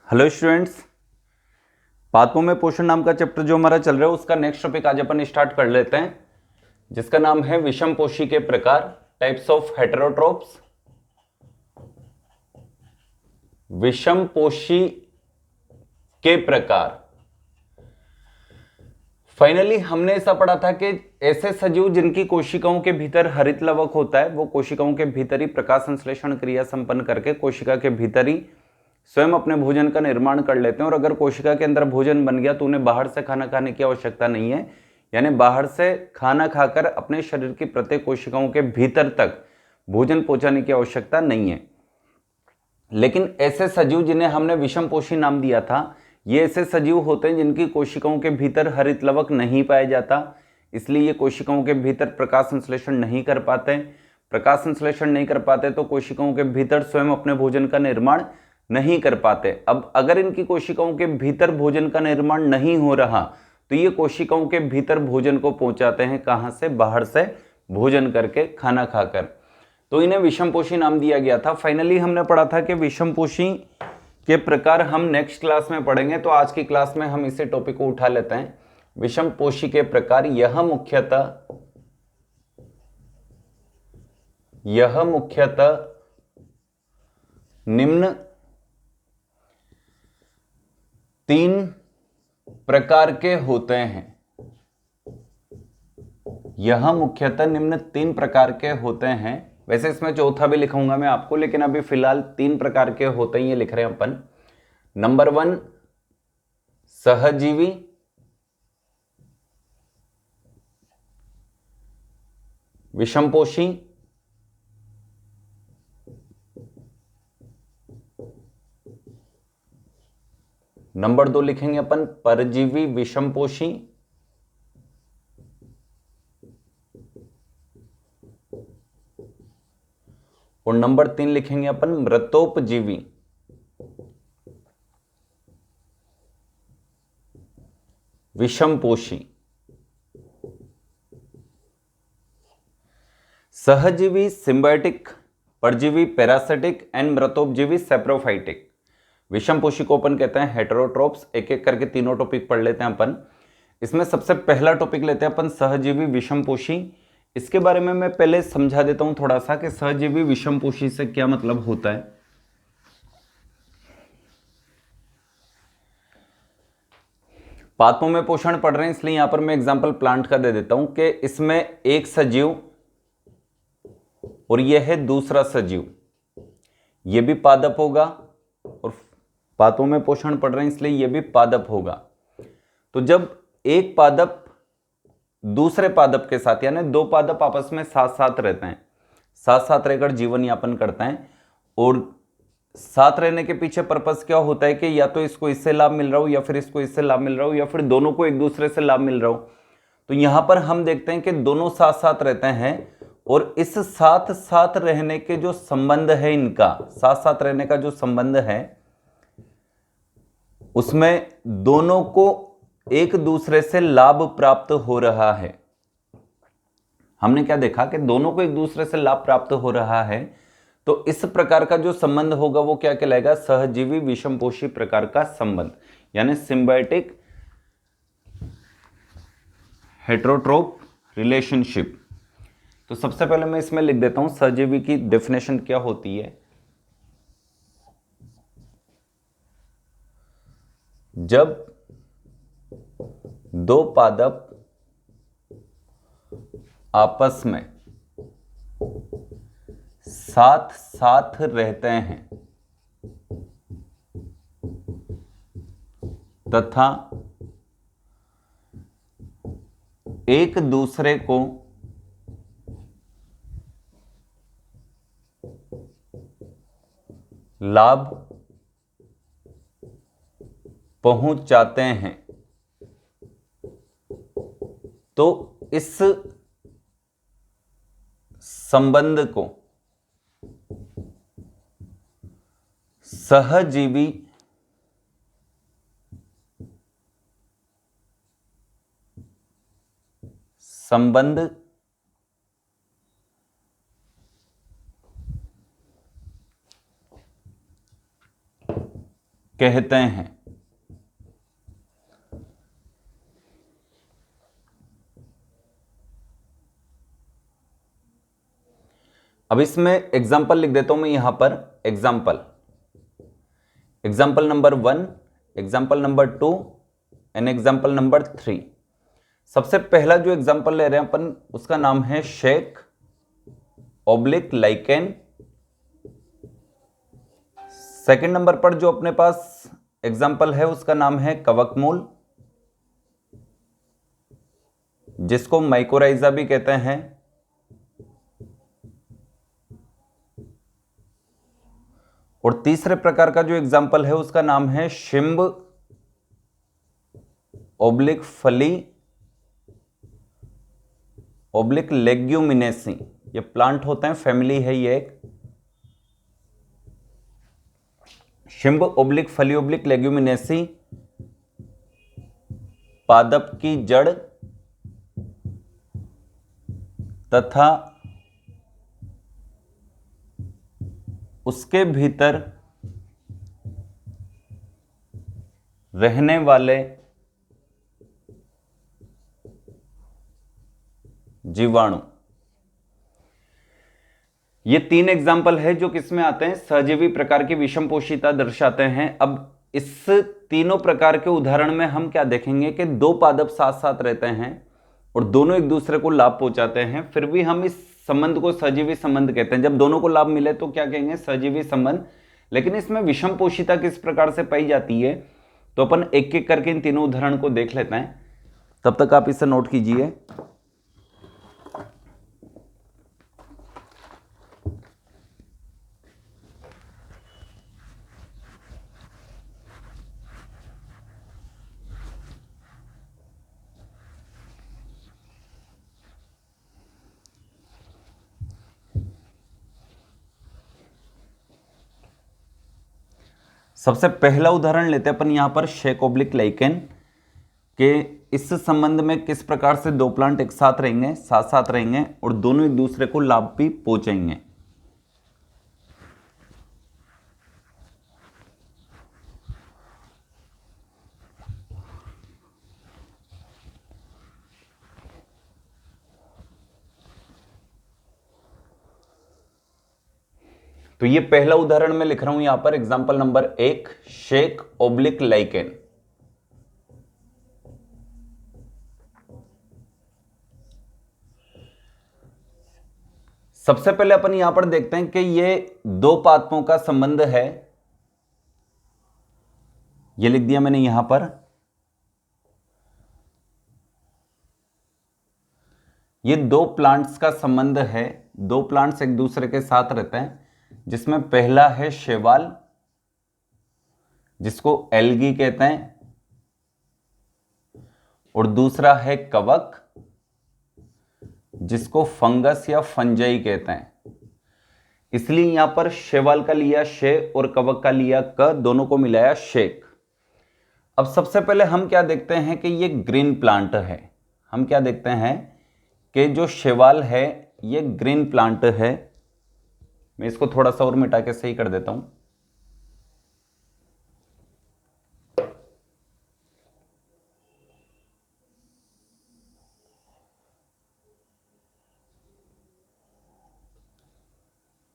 Hello students, पादपों में पोषण नाम का चैप्टर जो हमारा चल रहा है उसका नेक्स्ट टॉपिक आज अपन स्टार्ट कर लेते हैं, जिसका नाम है विषमपोषी के प्रकार, टाइप्स ऑफ हेटेरोट्रोप्स। विषमपोषी के प्रकार। फाइनली हमने ऐसा पढ़ा था कि ऐसे सजीव जिनकी कोशिकाओं के भीतर हरित लवक होता है वो कोशिकाओं के भीतर ही प्रकाश संश्लेषण क्रिया संपन्न करके कोशिका के भीतर ही स्वयं अपने भोजन का निर्माण कर लेते हैं। और अगर कोशिका के अंदर भोजन बन गया तो उन्हें बाहर से खाना खाने की आवश्यकता नहीं है, यानी बाहर से खाना खाकर अपने शरीर की प्रत्येक कोशिकाओं के भीतर तक भोजन पहुंचाने की आवश्यकता नहीं है। लेकिन ऐसे सजीव जिन्हें हमने विषमपोषी नाम दिया था, ये ऐसे सजीव होते हैं जिनकी कोशिकाओं के भीतर हरित लवक नहीं पाया जाता, इसलिए ये कोशिकाओं के भीतर प्रकाश संश्लेषण नहीं कर पाते। प्रकाश संश्लेषण नहीं कर पाते तो कोशिकाओं के भीतर स्वयं अपने भोजन का निर्माण नहीं कर पाते। अब अगर इनकी कोशिकाओं के भीतर भोजन का निर्माण नहीं हो रहा तो ये कोशिकाओं के भीतर भोजन को पहुंचाते हैं कहां से? बाहर से भोजन करके, खाना खाकर। तो इन्हें विषमपोषी नाम दिया गया था। फाइनली हमने पढ़ा था कि विषमपोषी के प्रकार हम नेक्स्ट क्लास में पढ़ेंगे, तो आज की क्लास में हम इसे टॉपिक को उठा लेते हैं। विषमपोषी के प्रकार यह मुख्यतः निम्न 3 प्रकार के होते हैं। यह मुख्यतः निम्न 3 प्रकार के होते हैं। वैसे इसमें चौथा भी लिखूंगा मैं आपको, लेकिन अभी फिलहाल 3 प्रकार के होते हैं, ये लिख रहे हैं अपन। नंबर 1 सहजीवी, विषमपोषी, नंबर 2 लिखेंगे अपन परजीवी विषमपोषी, और नंबर 3 लिखेंगे अपन मृतोपजीवी। विषमपोषी, सहजीवी सिम्बायोटिक, परजीवी पैरासिटिक एंड मृतोपजीवी सैप्रोफाइटिक। विषमपोषी को अपन कहते हैं हेटेरोट्रोप्स। एक एक करके तीनों टॉपिक पढ़ लेते हैं अपन। इसमें सबसे पहला टॉपिक लेते हैं अपन सहजीवी विषमपोषी। इसके बारे में मैं पहले समझा देता हूं थोड़ा सा कि सहजीवी विषमपोषी से क्या मतलब होता है। पादपों में पोषण पढ़ रहे हैं इसलिए यहां पर मैं एग्जांपल प्लांट का दे देता हूं कि इसमें एक सजीव और यह है दूसरा सजीव, यह भी पादप होगा, और पादपों में पोषण पढ़ रहे हैं इसलिए यह भी पादप होगा। तो जब एक पादप दूसरे पादप के साथ, यानी 2 पादप आपस में साथ साथ रहते हैं, साथ साथ रहकर जीवन यापन करते हैं, और साथ रहने के पीछे पर्पस क्या होता है कि या तो इसको इससे लाभ मिल रहा हो या फिर इसको इससे लाभ मिल रहा हो या फिर दोनों को एक दूसरे से लाभ मिल रहा हो। तो यहां पर हम देखते हैं कि दोनों साथ साथ रहते हैं, और इस साथ साथ रहने के जो संबंध है, इनका साथ साथ रहने का जो संबंध है, उसमें दोनों को एक दूसरे से लाभ प्राप्त हो रहा है। हमने क्या देखा कि दोनों को एक दूसरे से लाभ प्राप्त हो रहा है, तो इस प्रकार का जो संबंध होगा वो क्या कहलाएगा? सहजीवी विषमपोषी प्रकार का संबंध, यानी सिम्बायोटिक हेटेरोट्रोप रिलेशनशिप। तो सबसे पहले मैं इसमें लिख देता हूं सहजीवी की डेफिनेशन क्या होती है। जब 2 पादप आपस में साथ साथ रहते हैं तथा एक दूसरे को लाभ पहुंचाते हैं, तो इस संबंध को सहजीवी संबंध कहते हैं। अब इसमें एग्जाम्पल लिख देता हूं मैं यहां पर। Example number 1, example number 2 and example number 3। सबसे पहला जो एग्जाम्पल ले रहे हैं अपन, उसका नाम है shake oblique lichen. Second number पर जो अपने पास एग्जाम्पल है उसका नाम है कवकमूल, जिसको माइकोराइजा भी कहते हैं। और तीसरे प्रकार का जो एग्जाम्पल है उसका नाम है शिम्ब ऑब्लिक फली ऑब्लिक लेग्यूमिनेसी। ये प्लांट होते हैं, फैमिली है ये एक। शिम्ब ऑब्लिक फली ऑब्लिक लेग्यूमिनेसी पादप की जड़ तथा उसके भीतर रहने वाले जीवाणु। ये 3 एग्जाम्पल है जो किसमें आते हैं, सहजीवी प्रकार की विषम पोषिता दर्शाते हैं। अब इस तीनों प्रकार के उदाहरण में हम क्या देखेंगे कि 2 पादप साथ साथ रहते हैं और दोनों एक दूसरे को लाभ पहुंचाते हैं, फिर भी हम इस संबंध को सहजीवी संबंध कहते हैं। जब दोनों को लाभ मिले तो क्या कहेंगे, सहजीवी संबंध। लेकिन इसमें विषम पोषिता किस प्रकार से पाई जाती है, तो अपन एक एक करके इन तीनों उदाहरण को देख लेते हैं। तब तक आप इसे नोट कीजिए। सबसे पहला उदाहरण लेते हैं अपन यहां पर शेक ऑब्लिक लाइकेन के। इस संबंध में किस प्रकार से 2 प्लांट एक साथ रहेंगे, साथ साथ रहेंगे और दोनों एक दूसरे को लाभ भी पहुंचाएंगे। तो ये पहला उदाहरण मैं लिख रहा हूं यहां पर, example number 1, shake oblique lichen. सबसे पहले अपन यहां पर देखते हैं कि ये 2 पादपों का संबंध है। ये लिख दिया मैंने यहां पर। ये 2 प्लांट्स का संबंध है। 2 प्लांट्स एक दूसरे के साथ रहते हैं, जिसमें पहला है शैवाल, जिसको एल्गी कहते हैं, और दूसरा है कवक, जिसको फंगस या फंजाई कहते हैं। इसलिए यहां पर शैवाल का लिया शे और कवक का लिया क, दोनों को मिलाया शेक। अब सबसे पहले हम क्या देखते हैं कि ये ग्रीन प्लांट है। हम क्या देखते हैं कि जो शैवाल है ये ग्रीन प्लांट है। मैं इसको थोड़ा सा और मिटा के सही कर देता हूं।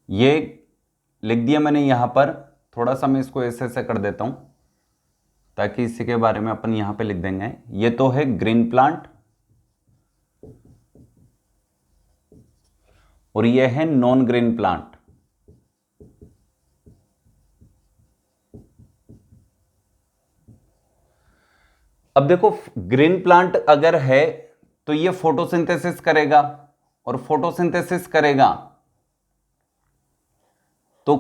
ये लिख दिया मैंने यहां पर। थोड़ा सा मैं इसको ऐसे ऐसे कर देता हूं ताकि इसी के बारे में अपन यहां पे लिख देंगे। ये तो है ग्रीन प्लांट और ये है नॉन ग्रीन प्लांट। अब देखो, ग्रीन प्लांट अगर है तो ये फोटोसिंथेसिस करेगा, और फोटोसिंथेसिस करेगा तो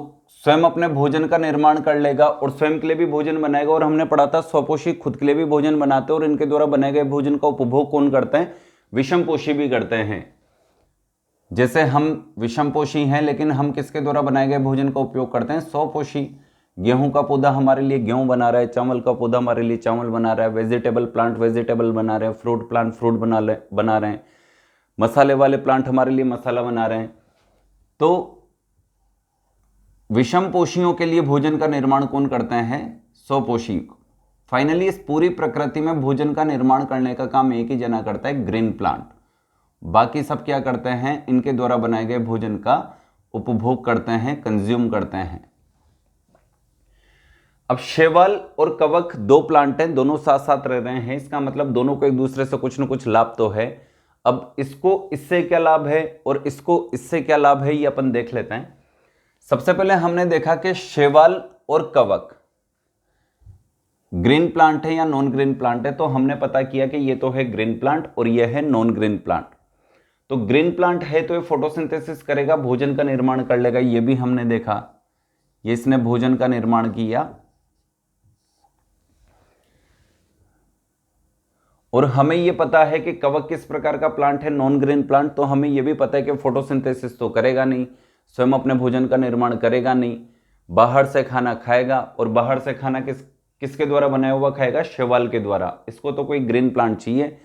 स्वयं अपने भोजन का निर्माण कर लेगा और स्वयं के लिए भी भोजन बनाएगा। और हमने पढ़ा था स्वपोषी खुद के लिए भी भोजन बनाते हैं और इनके द्वारा बनाए गए भोजन का उपभोग कौन करते हैं, विषमपोषी भी करते हैं। जैसे हम विषमपोषी हैं लेकिन हम किसके द्वारा बनाए गए भोजन का उपयोग करते हैं, स्वपोषी। गेहूं का पौधा हमारे लिए गेहूं बना रहा है, चावल का पौधा हमारे लिए चावल बना रहा है, वेजिटेबल प्लांट वेजिटेबल बना रहे हैं, फ्रूट प्लांट फ्रूट बना रहे हैं, मसाले वाले प्लांट हमारे लिए मसाला बना रहे हैं। तो विषमपोषियों के लिए भोजन का निर्माण कौन करते हैं, स्वपोषी। फाइनली इस पूरी प्रकृति में भोजन का निर्माण करने का काम एक ही जना करता है, ग्रीन प्लांट। बाकी सब क्या करते हैं, इनके द्वारा बनाए गए भोजन का उपभोग करते हैं, कंज्यूम करते हैं। अब शैवाल और कवक दो प्लांट हैं, दोनों साथ साथ रह रहे हैं, इसका मतलब दोनों को एक दूसरे से कुछ न कुछ लाभ तो है। अब इसको इससे क्या लाभ है और इसको इससे क्या लाभ है, ये अपन देख लेते हैं। सबसे पहले हमने देखा कि शैवाल और कवक ग्रीन प्लांट है या नॉन ग्रीन प्लांट है, तो हमने पता किया कि ये तो है ग्रीन प्लांट और ये है नॉन ग्रीन प्लांट। तो ग्रीन प्लांट है तो ये फोटोसिंथेसिस करेगा, भोजन का निर्माण कर लेगा, ये भी हमने देखा, ये इसने भोजन का निर्माण किया। और हमें ये पता है कि कवक किस प्रकार का प्लांट है, नॉन ग्रीन प्लांट, तो हमें ये भी पता है कि फोटोसिंथेसिस तो करेगा नहीं, स्वयं अपने भोजन का निर्माण करेगा नहीं, बाहर से खाना खाएगा। और बाहर से खाना किसके द्वारा बनाया हुआ खाएगा, शैवाल के द्वारा। इसको तो कोई ग्रीन प्लांट चाहिए।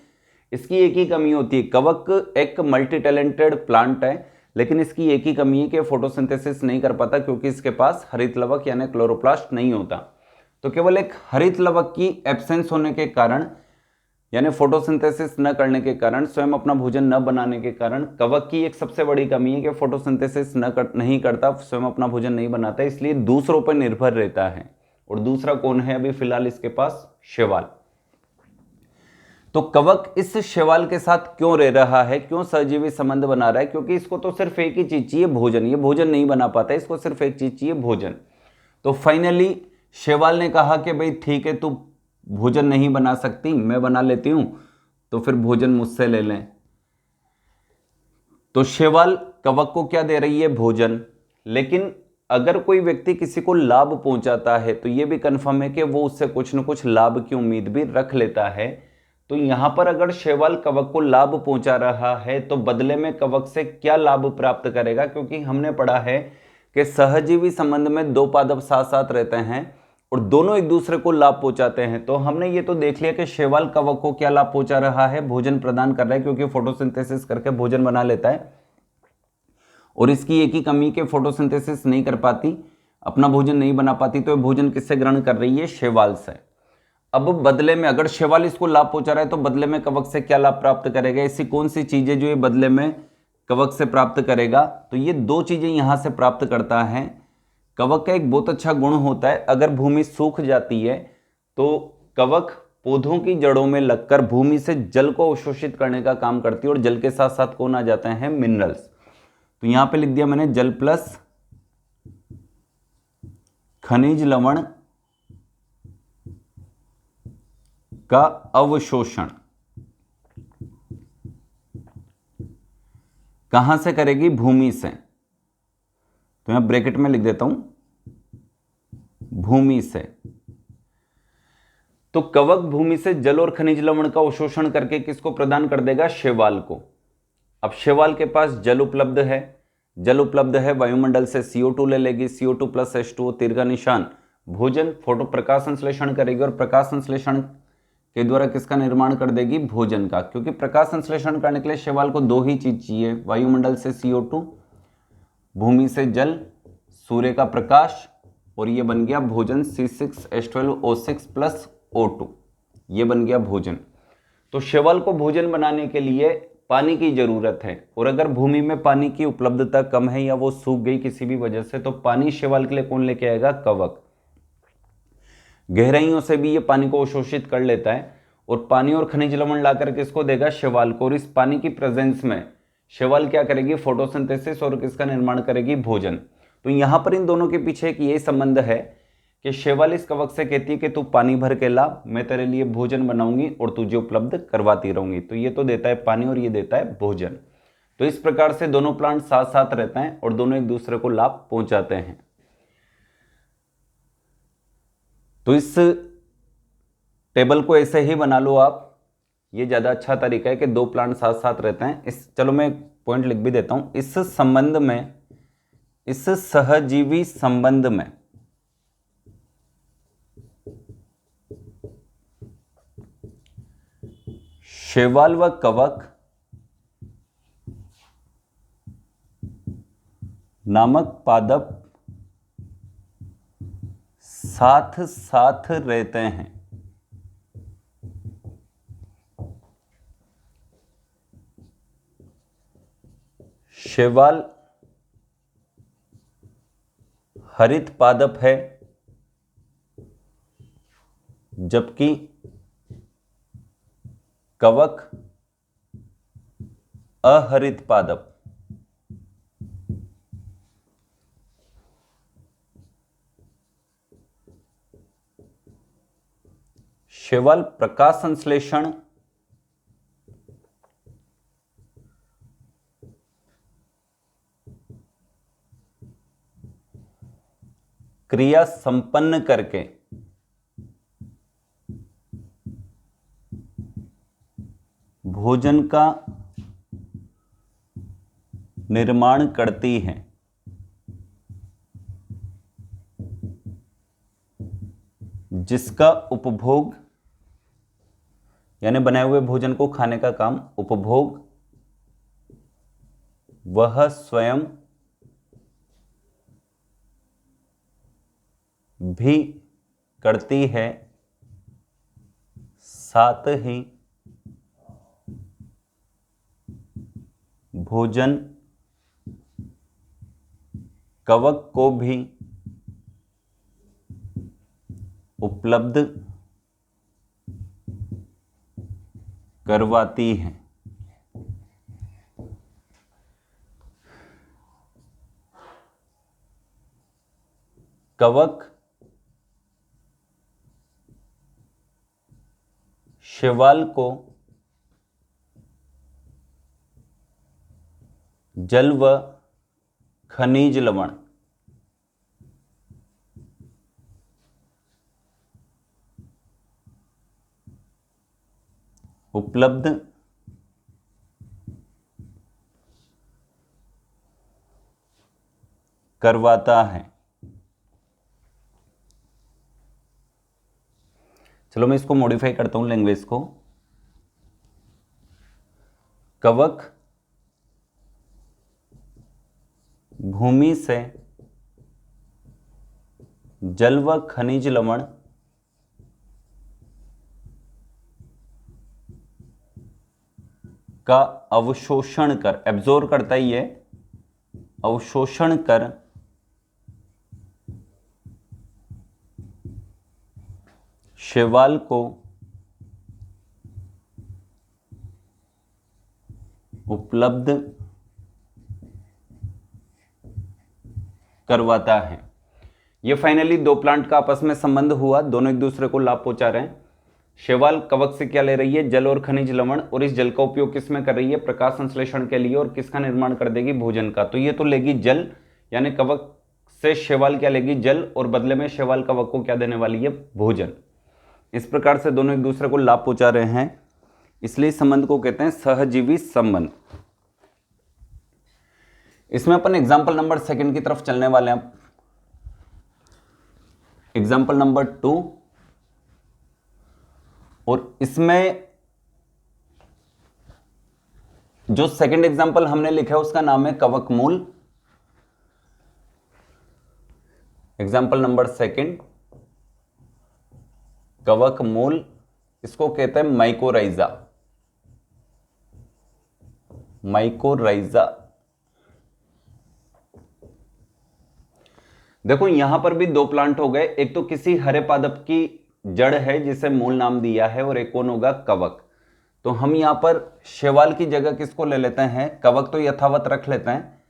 इसकी एक ही कमी होती है, कवक एक मल्टी टैलेंटेड प्लांट है, लेकिन इसकी एक ही कमी है कि फोटोसिंथेसिस नहीं कर पाता, क्योंकि इसके पास हरित लवक यानी क्लोरोप्लास्ट नहीं होता। तो केवल एक हरित लवक की एब्सेंस होने के कारण, यानी फोटोसिंथेसिस न करने के कारण, स्वयं अपना भोजन न बनाने के कारण, कवक की एक सबसे बड़ी कमी है कि फोटोसिंथेसिस नहीं करता, स्वयं अपना भोजन नहीं बनाता, इसलिए दूसरों पर निर्भर रहता है। और दूसरा कौन है अभी फिलहाल इसके पास, शैवाल। तो कवक इस शैवाल के साथ क्यों रह रहा है, क्यों सहजीवी संबंध बना रहा है, क्योंकि इसको तो सिर्फ एक ही चीज चाहिए, भोजन। ये भोजन नहीं बना पाता, इसको सिर्फ एक चीज चाहिए, भोजन। तो फाइनली शैवाल ने कहा कि भाई ठीक है, तू भोजन नहीं बना सकती, मैं बना लेती हूं, तो फिर भोजन मुझसे ले लें। तो शैवाल कवक को क्या दे रही है, भोजन। लेकिन अगर कोई व्यक्ति किसी को लाभ पहुंचाता है तो यह भी कंफर्म है कि वो उससे कुछ न कुछ लाभ की उम्मीद भी रख लेता है। तो यहां पर अगर शैवाल कवक को लाभ पहुंचा रहा है तो बदले में कवक से क्या लाभ प्राप्त करेगा, क्योंकि हमने पढ़ा है कि सहजीवी संबंध में दो पादप साथ साथ रहते हैं और दोनों एक दूसरे को लाभ पहुंचाते हैं। तो हमने ये तो देख लिया कि शैवाल कवक को क्या लाभ पहुंचा रहा है, भोजन प्रदान कर रहा है, क्योंकि फोटोसिंथेसिस करके भोजन बना लेता है। और इसकी एक ही कमी के फोटोसिंथेसिस नहीं कर पाती, अपना भोजन नहीं बना पाती, तो भोजन किससे ग्रहण कर रही है, शैवाल से। अब बदले में अगर शैवाल इसको लाभ पहुंचा रहा है तो बदले में कवक से क्या लाभ प्राप्त करेगा, ऐसी कौन सी चीजें जो ये बदले में कवक से प्राप्त करेगा। तो ये दो चीजें यहां से प्राप्त करता है। कवक का एक बहुत अच्छा गुण होता है, अगर भूमि सूख जाती है तो कवक पौधों की जड़ों में लगकर भूमि से जल को अवशोषित करने का काम करती है, और जल के साथ साथ कौन आ जाते हैं, मिनरल्स। तो यहां पे लिख दिया मैंने जल प्लस खनिज लवण का अवशोषण कहां से करेगी, भूमि से। तो यहां ब्रैकेट में लिख देता हूं, भूमि से। तो कवक भूमि से जल और खनिज लवण का अवशोषण करके किसको प्रदान कर देगा, शैवाल को। अब शैवाल के पास जल उपलब्ध है, जल उपलब्ध है, वायुमंडल से CO2 ले लेगी, CO2 प्लस H2O, तीर का निशान, भोजन, फोटो प्रकाश संश्लेषण करेगी और प्रकाश संश्लेषण के द्वारा किसका निर्माण कर देगी, भोजन का। क्योंकि प्रकाश संश्लेषण करने के लिए शैवाल को दो ही चीज चाहिए, वायुमंडल से CO2, भूमि से जल, सूर्य का प्रकाश, और ये बन गया भोजन, C6H12O6 प्लस O2, ये बन गया भोजन। तो शैवाल को भोजन बनाने के लिए पानी की जरूरत है, और अगर भूमि में पानी की उपलब्धता कम है या वो सूख गई किसी भी वजह से, तो पानी शैवाल के लिए कौन लेके आएगा, कवक। गहराइयों से भी ये पानी को अवशोषित कर लेता है और पानी और खनिज लवण लाकर किसको देगा, शैवाल को। और इस पानी की प्रेजेंस में शैवाल क्या करेगी, फोटोसिंथेसिस और किसका निर्माण करेगी, भोजन। तो यहां पर इन दोनों के पीछे एक ये संबंध है कि शैवाल इस कवक से कहती है कि तू पानी भर के ला, मैं तेरे लिए भोजन बनाऊंगी और तुझे उपलब्ध करवाती रहूंगी। तो ये तो देता है पानी और ये देता है भोजन। तो इस प्रकार से दोनों प्लांट साथ साथ रहते हैं और दोनों एक दूसरे को लाभ पहुंचाते हैं। तो इस टेबल को ऐसे ही बना लो आप, ये ज्यादा अच्छा तरीका है कि दो प्लांट साथ साथ रहते हैं। चलो मैं पॉइंट लिख भी देता हूं, इस संबंध में, इस सहजीवी संबंध में शैवाल व कवक नामक पादप साथ साथ रहते हैं। शैवाल हरित पादप है, जबकि कवक अहरित पादप। शैवाल प्रकाश संश्लेषण क्रिया संपन्न करके भोजन का निर्माण करती है। जिसका उपभोग यानी बनाए हुए भोजन को खाने का काम उपभोग वह स्वयं भी करती है, साथ ही भोजन कवक को भी उपलब्ध करवाती है। कवक शैवाल को जल व खनिज लवण उपलब्ध करवाता है। चलो मैं इसको मॉडिफाई करता हूं लैंग्वेज को। कवक भूमि से जल व खनिज लवण का अवशोषण कर, एब्जॉर्ब करता ही है, अवशोषण कर शैवाल को उपलब्ध करवाता है। ये फाइनली दो प्लांट का आपस में संबंध हुआ, दोनों एक दूसरे को लाभ पहुंचा रहे हैं। शैवाल कवक से क्या ले रही है? जल और खनिज लवण, और इस जल का उपयोग किस में कर रही है? प्रकाश संश्लेषण के लिए। और किसका निर्माण कर देगी? भोजन का। तो ये तो लेगी जल, यानी कवक से शैवाल क्या लेगी? जल, और बदले में शैवाल कवक को क्या देने वाली है? भोजन। इस प्रकार से दोनों एक दूसरे को लाभ पहुंचा रहे हैं, इसलिए इस संबंध को कहते हैं सहजीवी संबंध। इसमें अपन एग्जाम्पल नंबर 2 की तरफ चलने वाले हैं। एग्जाम्पल नंबर 2, और इसमें जो सेकंड एग्जाम्पल हमने लिखा है उसका नाम है कवक मूल। एग्जाम्पल नंबर 2, कवक मूल, इसको कहते हैं माइकोराइजा। माइकोराइजा। देखो यहां पर भी दो प्लांट हो गए, एक तो किसी हरे पादप की जड़ है जिसे मूल नाम दिया है, और एक कौन होगा? कवक। तो हम यहां पर शैवाल की जगह किसको ले लेते हैं? कवक तो यथावत रख लेते हैं,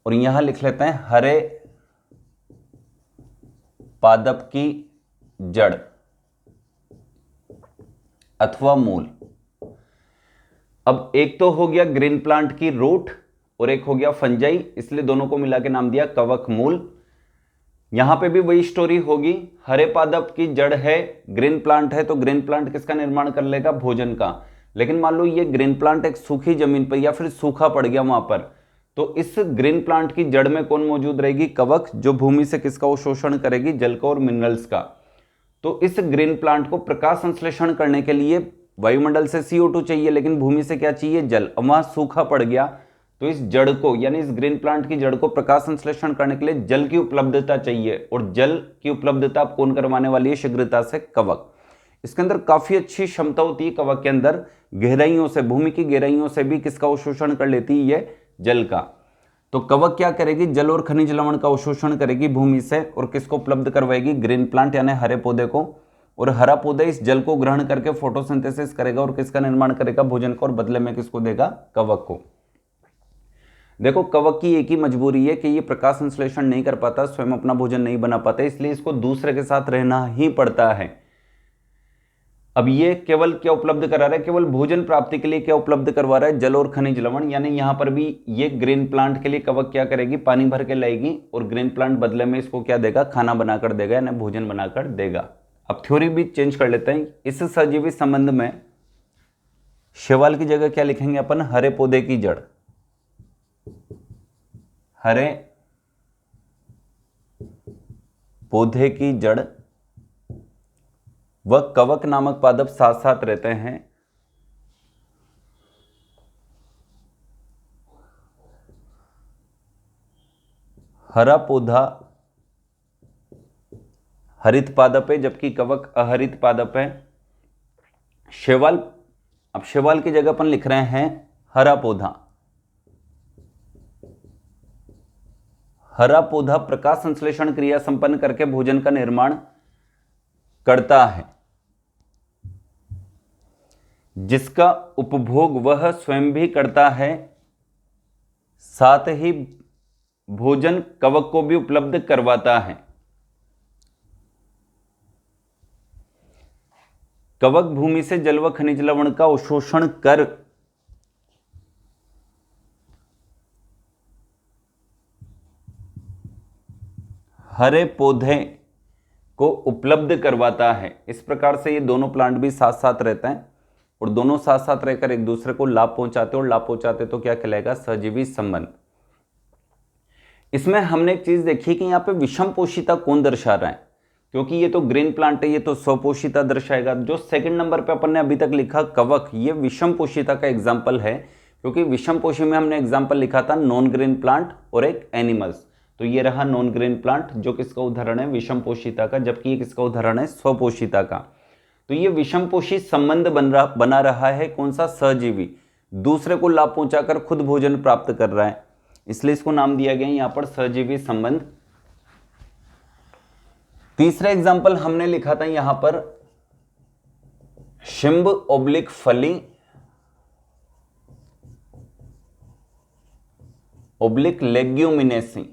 और यहां लिख लेते हैं हरे पादप की जड़ अथवा मूल। अब एक तो हो गया ग्रीन प्लांट की रूट और एक हो गया फंजाई, इसलिए दोनों को मिला के नाम दिया कवक मूल। यहां पे भी वही स्टोरी होगी, हरे पादप की जड़ है, ग्रीन प्लांट है, तो ग्रीन प्लांट किसका निर्माण कर लेगा? भोजन का। लेकिन मान लो ये ग्रीन प्लांट एक सूखी जमीन पर या फिर सूखा पड़ गया वहां पर, तो इस ग्रीन प्लांट की जड़ में कौन मौजूद रहेगी? कवक, जो भूमि से किसका शोषण करेगी? जल का और मिनरल्स का। तो इस ग्रीन प्लांट को प्रकाश संश्लेषण करने के लिए वायुमंडल से CO2 चाहिए, लेकिन भूमि से क्या चाहिए? जल। अब वहां सूखा पड़ गया, तो इस जड़ को यानी इस ग्रीन प्लांट की जड़ को प्रकाश संश्लेषण करने के लिए जल की उपलब्धता चाहिए, और जल की उपलब्धता आप कौन करवाने वाली है? शीघ्रता से कवक। इसके अंदर काफी अच्छी क्षमता होती है कवक के अंदर, गहराइयों से, भूमि की गहराइयों से भी किसका अवशोषण कर लेती है? ये जल का। तो कवक क्या करेगी? जल और खनिज लवण का अवशोषण करेगी भूमि से, और किसको उपलब्ध करवाएगी? ग्रीन प्लांट यानी हरे पौधे को। और हरा पौधा इस जल को ग्रहण करके फोटोसिंथेसिस करेगा और किसका निर्माण करेगा? भोजन का, और बदले में किसको देगा? कवक को। देखो, कवक की एक ही मजबूरी है कि ये प्रकाश संश्लेषण नहीं कर पाता, स्वयं अपना भोजन नहीं बना पाता, इसलिए इसको दूसरे के साथ रहना ही पड़ता है। अब ये केवल क्या उपलब्ध करा रहा है? केवल भोजन प्राप्ति के लिए क्या उपलब्ध करवा रहा है? जल और खनिज लवण। यानी यहां पर भी ये ग्रीन प्लांट के लिए कवक क्या करेगी? पानी भर के लाएगी, और ग्रीन प्लांट बदले में इसको क्या देगा? खाना बनाकर देगा, यानी भोजन बनाकर देगा। अब थ्योरी भी चेंज कर लेते हैं। इस सजीवी संबंध में शैवाल की जगह क्या लिखेंगे अपन? हरे पौधे की जड़। हरे पौधे की जड़ व कवक नामक पादप साथ साथ रहते हैं। हरा पौधा हरित पादप है, जबकि कवक अहरित पादप है। शैवाल, अब शैवाल की जगह अपन लिख रहे हैं हरा पौधा। हरा पौधा प्रकाश संश्लेषण क्रिया संपन्न करके भोजन का निर्माण करता है, जिसका उपभोग वह स्वयं भी करता है, साथ ही भोजन कवक को भी उपलब्ध करवाता है। कवक भूमि से जल व खनिज लवण का अवशोषण कर हरे पौधे को उपलब्ध करवाता है। इस प्रकार से ये दोनों प्लांट भी साथ साथ रहते हैं, और दोनों साथ साथ रहकर एक दूसरे को लाभ पहुंचाते, और लाभ पहुंचाते तो क्या कहलाएगा? सहजीवी संबंध। इसमें हमने एक चीज देखी कि यहाँ पे विषम पोषिता कौन दर्शा रहा है, क्योंकि ये तो ग्रीन प्लांट है, ये तो स्वपोषिता दर्शाएगा। जो सेकंड नंबर पे अपन ने अभी तक लिखा कवक, ये विषम पोषिता का एग्जाम्पल है, क्योंकि विषम पोषी में हमने एग्जाम्पल लिखा था नॉन ग्रीन प्लांट और एक एनिमल्स। तो ये रहा नॉन ग्रीन प्लांट, जो किसका उदाहरण है? विषम पोषिता का, जबकि ये किसका उदाहरण है? स्वपोषिता का। तो ये विषम पोषी संबंध बना रहा है कौन सा? सहजीवी, दूसरे को लाभ पहुंचाकर खुद भोजन प्राप्त कर रहा है, इसलिए इसको नाम दिया गया यहां पर सहजीवी संबंध। तीसरा एग्जाम्पल हमने लिखा था यहां पर शिंब ओब्लिक फली ओब्लिक लेग्यूमिनेसी।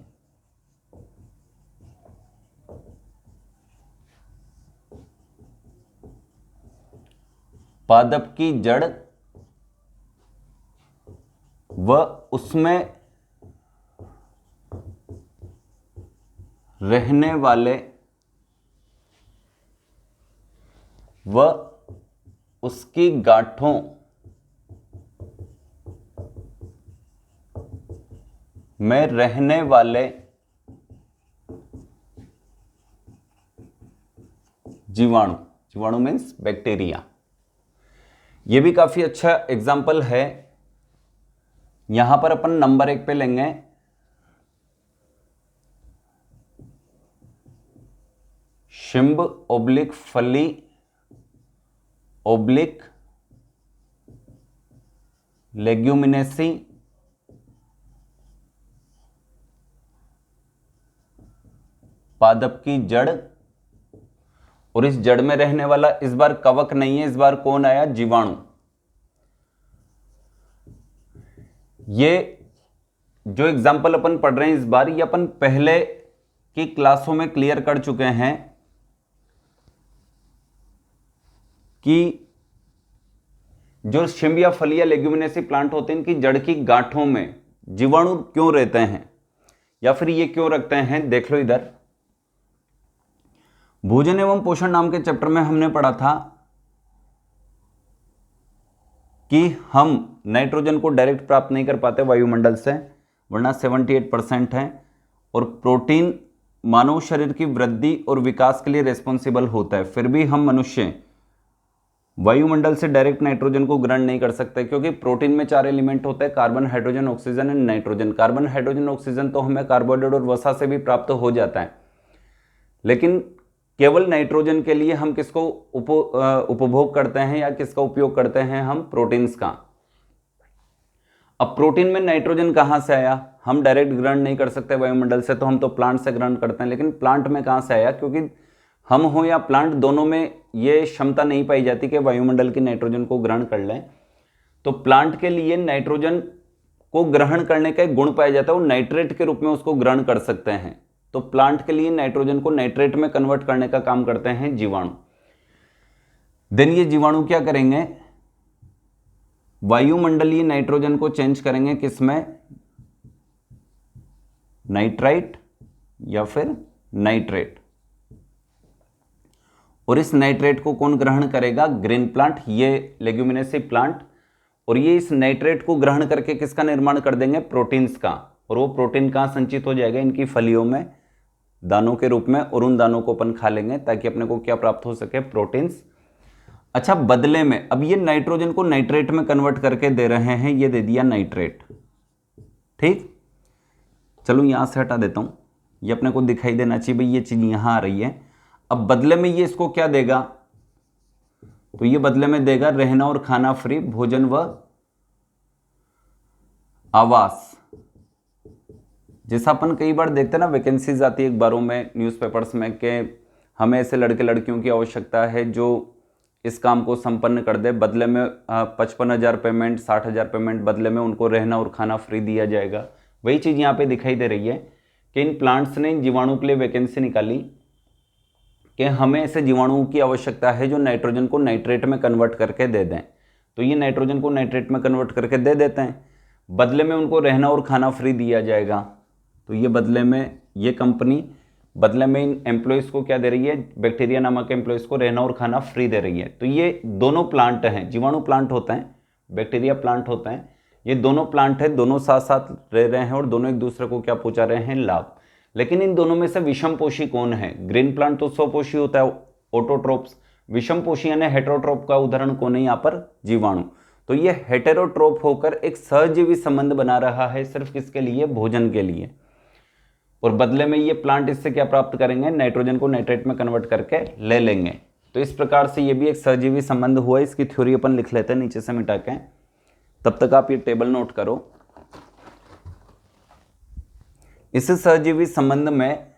पादप की जड़ व उसमें रहने वाले व उसकी गांठों में रहने वाले जीवाणु, जीवाणु मीन्स बैक्टीरिया। यह भी काफी अच्छा एग्जाम्पल है। यहां पर अपन नंबर 1 पे लेंगे शिंब ओब्लिक फली ओब्लिक लेग्यूमिनेसी पादप की जड़, और इस जड़ में रहने वाला इस बार कवक नहीं है, इस बार कौन आया? जीवाणु। ये जो एग्जाम्पल अपन पढ़ रहे हैं इस बार, ये अपन पहले की क्लासों में क्लियर कर चुके हैं कि जो शिंब या फली या लेग्यूमिनेसी प्लांट होते हैं, इनकी जड़ की गांठों में जीवाणु क्यों रहते हैं, या फिर ये क्यों रखते हैं? देख लो इधर, भोजन एवं पोषण नाम के चैप्टर में हमने पढ़ा था कि हम नाइट्रोजन को डायरेक्ट प्राप्त नहीं कर पाते वायुमंडल से, वरना 78% है, और प्रोटीन मानव शरीर की वृद्धि और विकास के लिए रेस्पॉन्सिबल होता है, फिर भी हम मनुष्य वायुमंडल से डायरेक्ट नाइट्रोजन को ग्रहण नहीं कर सकते, क्योंकि प्रोटीन में 4 एलिमेंट होते हैं, carbon, hydrogen, oxygen and nitrogen. Carbon, hydrogen, oxygen तो हमें कार्बोहाइड्रेट और वसा से भी प्राप्त हो जाता है, लेकिन केवल नाइट्रोजन के लिए हम किसको उपभोग करते हैं या किसका उपयोग करते हैं? हम प्रोटीन्स का। अब प्रोटीन में नाइट्रोजन कहां से आया? हम डायरेक्ट ग्रहण नहीं कर सकते वायुमंडल से, तो हम तो प्लांट से ग्रहण करते हैं, लेकिन प्लांट में कहां से आया? क्योंकि हम हो या प्लांट, दोनों में ये क्षमता नहीं पाई जाती कि वायुमंडल की नाइट्रोजन को ग्रहण कर लें। तो प्लांट के लिए नाइट्रोजन को ग्रहण करने का एक गुण पाया जाता है, वो नाइट्रेट के रूप में उसको ग्रहण कर सकते हैं। तो प्लांट के लिए नाइट्रोजन को नाइट्रेट में कन्वर्ट करने का काम करते हैं जीवाणु। देन ये जीवाणु क्या करेंगे? वायुमंडलीय नाइट्रोजन को चेंज करेंगे किसमें? नाइट्राइट या फिर नाइट्रेट। और इस नाइट्रेट को कौन ग्रहण करेगा? ग्रीन प्लांट, ये लेग्यूमिनेसी प्लांट। और ये इस नाइट्रेट को ग्रहण करके किसका निर्माण कर देंगे? प्रोटीन्स का। और वो प्रोटीन कहां संचित हो जाएगा? इनकी फलियों में, दानों के रूप में, और उन दानों को अपन खा लेंगे ताकि अपने को क्या प्राप्त हो सके? प्रोटीन्स। अच्छा, बदले में अब ये नाइट्रोजन को नाइट्रेट में कन्वर्ट करके दे रहे हैं, ये दे दिया नाइट्रेट। ठीक, चलो यहां से हटा देता हूं, ये अपने को दिखाई देना चाहिए भाई, ये चीज यहां आ रही है। अब बदले में ये इसको क्या देगा? तो ये बदले में देगा रहना और खाना फ्री, भोजन व आवास। जैसा अपन कई बार देखते हैं ना, वैकेंसीज आती है अखबारों में, न्यूज़पेपर्स में, कि हमें ऐसे लड़के लड़कियों की आवश्यकता है जो इस काम को संपन्न कर दे, बदले में 55,000 पेमेंट, 60,000 पेमेंट, बदले में उनको रहना और खाना फ्री दिया जाएगा। वही चीज़ यहाँ पे दिखाई दे रही है कि इन प्लांट्स ने इन जीवाणु के लिए वैकेंसी निकाली कि हमें ऐसे जीवाणुओं की आवश्यकता है जो नाइट्रोजन को नाइट्रेट में कन्वर्ट करके दे दें। तो ये नाइट्रोजन को नाइट्रेट में कन्वर्ट करके दे देते हैं, बदले में उनको रहना और खाना फ्री दिया जाएगा। तो ये बदले में, ये कंपनी बदले में इन एम्प्लॉयज़ को क्या दे रही है? बैक्टीरिया नामक एम्प्लॉयज़ को रहना और खाना फ्री दे रही है। तो ये दोनों प्लांट हैं, जीवाणु प्लांट होते हैं, बैक्टीरिया प्लांट होते हैं, ये दोनों प्लांट है, दोनों साथ साथ रह रहे हैं और दोनों एक दूसरे को क्या पहुंचा रहे हैं? लाभ। लेकिन इन दोनों में से विषम पोषी कौन है? ग्रीन प्लांट तो स्वपोषी होता है, ऑटोट्रोप्स। विषम पोषी यानी हेटेरोट्रोप का उदाहरण कौन है यहाँ पर? जीवाणु। तो ये हेटेरोट्रोप होकर एक सहजीवी संबंध बना रहा है, सिर्फ किसके लिए? भोजन के लिए। और बदले में ये प्लांट इससे क्या प्राप्त करेंगे? नाइट्रोजन को नाइट्रेट में कन्वर्ट करके ले लेंगे। तो इस प्रकार से ये भी एक सहजीवी संबंध हुआ। इसकी थ्योरी अपन लिख लेते हैं नीचे से मिटा के, तब तक आप ये टेबल नोट करो। इस सहजीवी संबंध में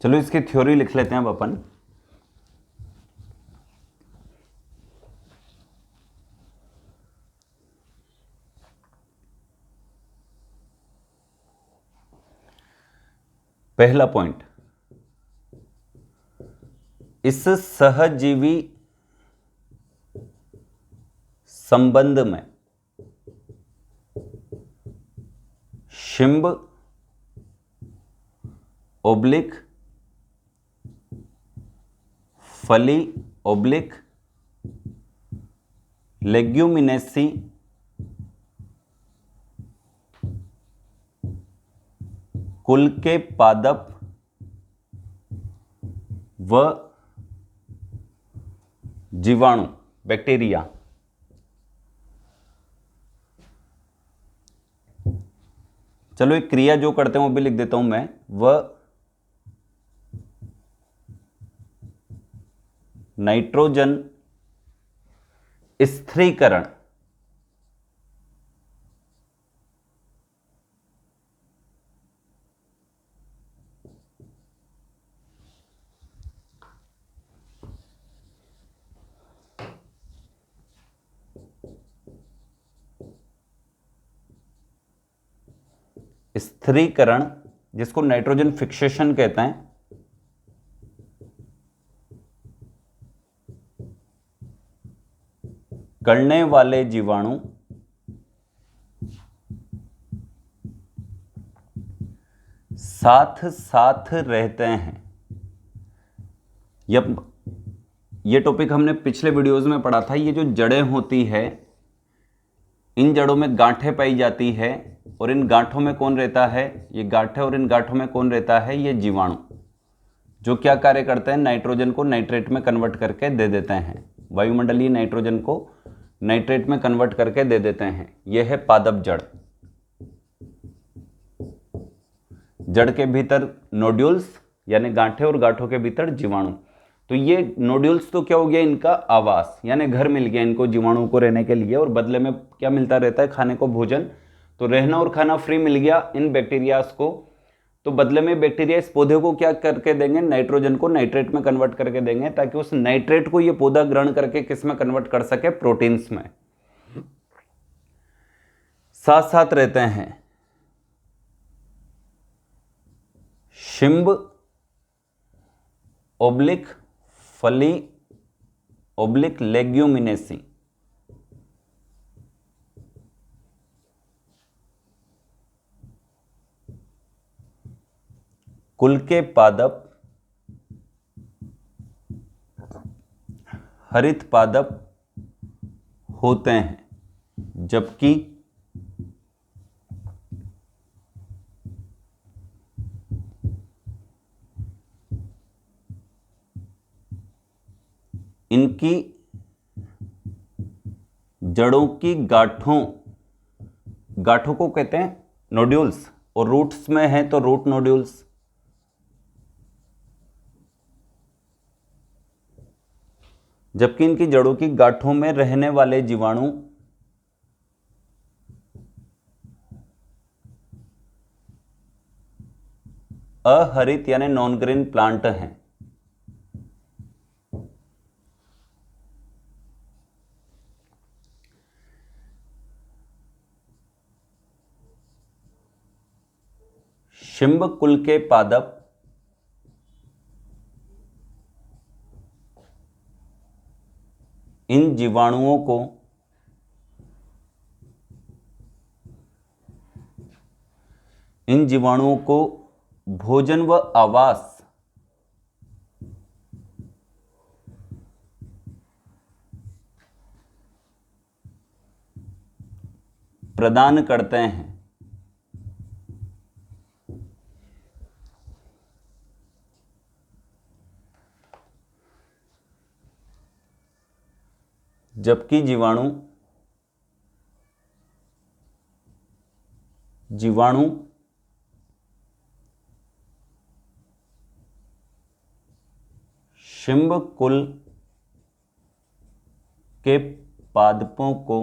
चलो इसकी थ्योरी लिख लेते हैं अब अपन। पहला पॉइंट, इस सहजीवी संबंध में शिंब ओब्लिक फली ओब्लिक लेग्यूमिनेसी कुल के पादप व जीवाणु, बैक्टीरिया, चलो एक क्रिया जो करते हैं वो भी लिख देता हूं मैं, वह नाइट्रोजन स्थिरीकरण स्थिरीकरण जिसको नाइट्रोजन फिक्सेशन कहते हैं, करने वाले जीवाणु साथ साथ रहते हैं। ये टॉपिक हमने पिछले वीडियोस में पढ़ा था। ये जो जड़ें होती है, इन जड़ों में गांठें पाई जाती है, और इन गांठों में कौन रहता है? ये गांठें, और इन गांठों में कौन रहता है? ये जीवाणु, जो क्या कार्य करते हैं? नाइट्रोजन को नाइट्रेट में कन्वर्ट करके दे देते हैं, वायुमंडलीय नाइट्रोजन को नाइट्रेट में कन्वर्ट करके दे देते हैं। यह है पादप जड़। जड़ के भीतर नोड्यूल्स यानी गांठें, और गांठों के भीतर जीवाणु। तो ये नोड्यूल्स तो क्या हो गया? इनका आवास यानी घर मिल गया इनको, जीवाणुओं को रहने के लिए, और बदले में क्या मिलता रहता है? खाने को, भोजन। तो रहना और खाना फ्री मिल गया इन बैक्टीरियाज को। तो बदले में बैक्टीरिया इस पौधे को क्या करके देंगे? नाइट्रोजन को नाइट्रेट में कन्वर्ट करके देंगे, ताकि उस नाइट्रेट को ये पौधा ग्रहण करके किस में कन्वर्ट कर सके? प्रोटीन्स में। साथ साथ रहते हैं। शिंब ओब्लिक फली ओब्लिक लेग्यूमिनेसी। कुल के पादप हरित पादप होते हैं, जबकि इनकी जड़ों की गांठों को कहते हैं नोड्यूल्स, और रूट्स में है तो रूट नोड्यूल्स। जबकि इनकी जड़ों की गांठों में रहने वाले जीवाणु अहरित यानी नॉन ग्रीन प्लांट हैं। शिंब कुल के पादप इन जीवाणुओं को भोजन व आवास प्रदान करते हैं। जबकि जीवाणु शिंब कुल के पादपों को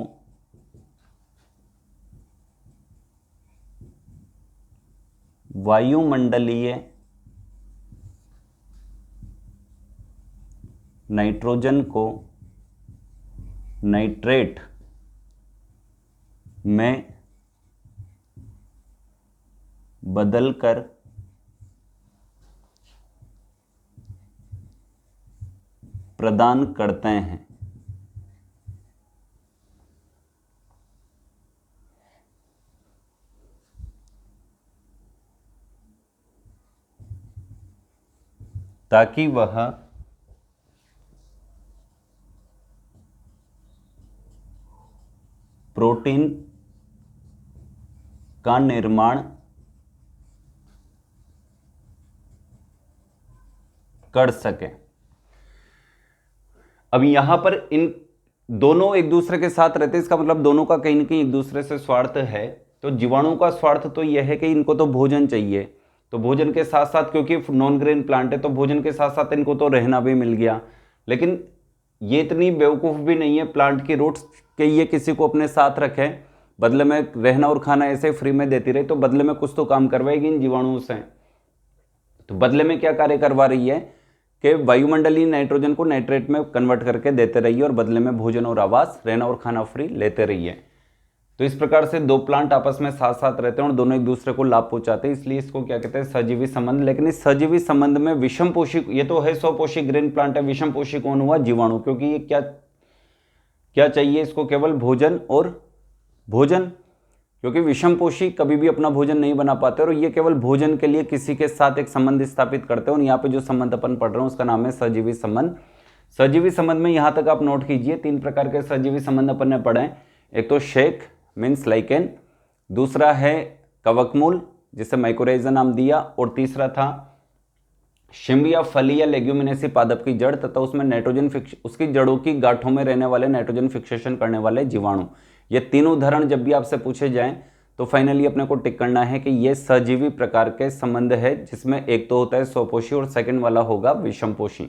वायुमंडलीय नाइट्रोजन को नाइट्रेट में बदलकर प्रदान करते हैं। ताकि वह प्रोटीन का निर्माण कर सके। अब यहां पर इन दोनों एक दूसरे के साथ रहते हैं, इसका मतलब दोनों का कहीं ना कहीं एक दूसरे से स्वार्थ है। तो जीवाणुओं का स्वार्थ तो यह है कि इनको तो भोजन चाहिए, तो भोजन के साथ साथ, क्योंकि नॉन ग्रेन प्लांट है, तो भोजन के साथ साथ इनको तो रहना भी मिल गया। लेकिन ये इतनी बेवकूफ़ भी नहीं है प्लांट की रूट्स कि ये किसी को अपने साथ रखें, बदले में रहना और खाना ऐसे फ्री में देती रही, तो बदले में कुछ तो काम करवाएगी इन जीवाणुओं से। तो बदले में क्या कार्य करवा रही है कि वायुमंडलीय नाइट्रोजन को नाइट्रेट में कन्वर्ट करके देते रहिए, और बदले में भोजन और आवास, रहना और खाना फ्री लेते रहिए। तो इस प्रकार से दो प्लांट आपस में साथ साथ रहते हैं और दोनों एक दूसरे को लाभ पहुंचाते हैं, इसलिए इसको क्या कहते हैं, सजीवी संबंध। लेकिन इस सजीवी संबंध में विषम पोषी, ये तो है स्वपोषी ग्रीन प्लांट है, विषम पोषी कौन हुआ, जीवाणु, क्योंकि ये क्या क्या चाहिए इसको, केवल भोजन और भोजन, क्योंकि विषम पोषी कभी भी अपना भोजन नहीं बना पाते और ये केवल भोजन के लिए किसी के साथ एक संबंध स्थापित करते हैं। और यहाँ पे जो संबंध अपन पढ़ रहे हैं उसका नाम है सजीवी संबंध। सजीवी संबंध में यहाँ तक आप नोट कीजिए, 3 प्रकार के सजीवी संबंध अपन ने पढ़े हैं। एक तो शेक मीन्स लाइकेन, दूसरा है कवकमूल जिसे माइकोराइजा नाम दिया, और तीसरा था शिम्ब या फली या लेग्यूमिनेसी पादप की जड़ तथा उसमें नाइट्रोजन उसकी जड़ों की गांठों में रहने वाले नाइट्रोजन फिक्सेशन करने वाले जीवाणु। ये तीनों उदाहरण जब भी आपसे पूछे जाएं तो फाइनली अपने को टिक करना है कि ये सजीवी प्रकार के संबंध है, जिसमें एक तो होता है स्वपोषी और सेकंड वाला होगा विषमपोषी।